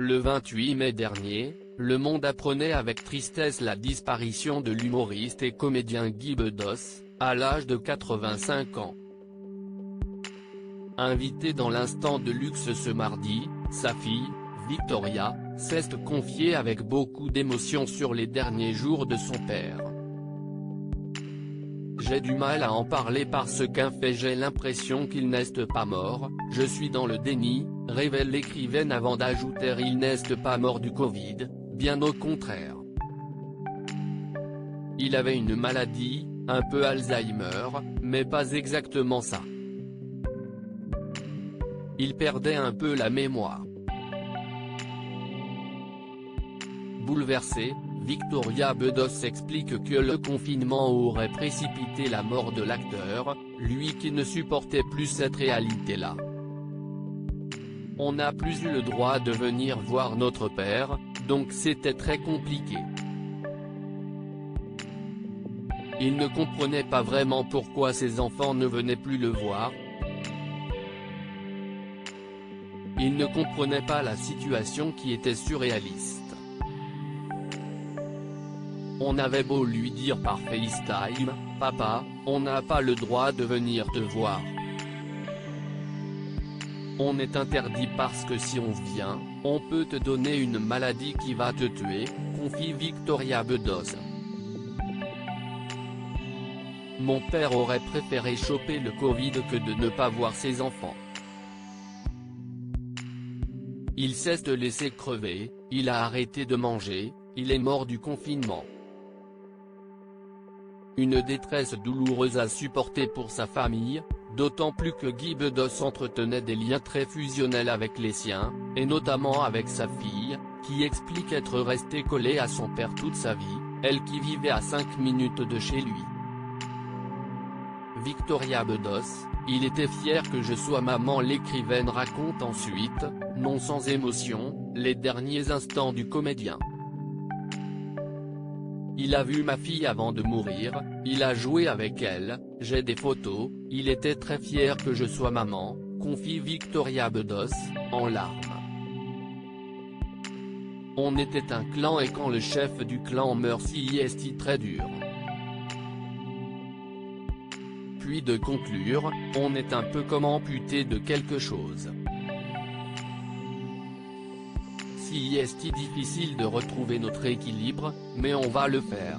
Le 28 mai dernier, Le Monde apprenait avec tristesse la disparition de l'humoriste et comédien Guy Bedos, à l'âge de 85 ans. Invitée dans l'Instant de luxe ce mardi, sa fille, Victoria, s'est confiée avec beaucoup d'émotion sur les derniers jours de son père. J'ai du mal à en parler parce qu'en fait j'ai l'impression qu'il n'est pas mort, je suis dans le déni, révèle l'écrivaine avant d'ajouter il n'est pas mort du Covid, bien au contraire. Il avait une maladie, un peu Alzheimer, mais pas exactement ça. Il perdait un peu la mémoire. Bouleversée, Victoria Bedos explique que le confinement aurait précipité la mort de l'acteur, lui qui ne supportait plus cette réalité-là. On n'a plus eu le droit de venir voir notre père, donc c'était très compliqué. Il ne comprenait pas vraiment pourquoi ses enfants ne venaient plus le voir. Il ne comprenait pas la situation qui était surréaliste. On avait beau lui dire par FaceTime, « Papa, on n'a pas le droit de venir te voir. On est interdit parce que si on vient, on peut te donner une maladie qui va te tuer », confie Victoria Bedos. Mon père aurait préféré choper le Covid que de ne pas voir ses enfants. Il s'est laissé crever, il a arrêté de manger, il est mort du confinement. Une détresse douloureuse à supporter pour sa famille, d'autant plus que Guy Bedos entretenait des liens très fusionnels avec les siens, et notamment avec sa fille, qui explique être restée collée à son père toute sa vie, elle qui vivait à 5 minutes de chez lui. Victoria Bedos, il était fier que je sois maman. L'écrivaine raconte ensuite, non sans émotion, les derniers instants du comédien. Il a vu ma fille avant de mourir, il a joué avec elle, j'ai des photos, il était très fier que je sois maman, confie Victoria Bedos, en larmes. On était un clan et quand le chef du clan meurt c'est très dur. Puis de conclure, on est un peu comme amputé de quelque chose. Si est difficile de retrouver notre équilibre, mais on va le faire.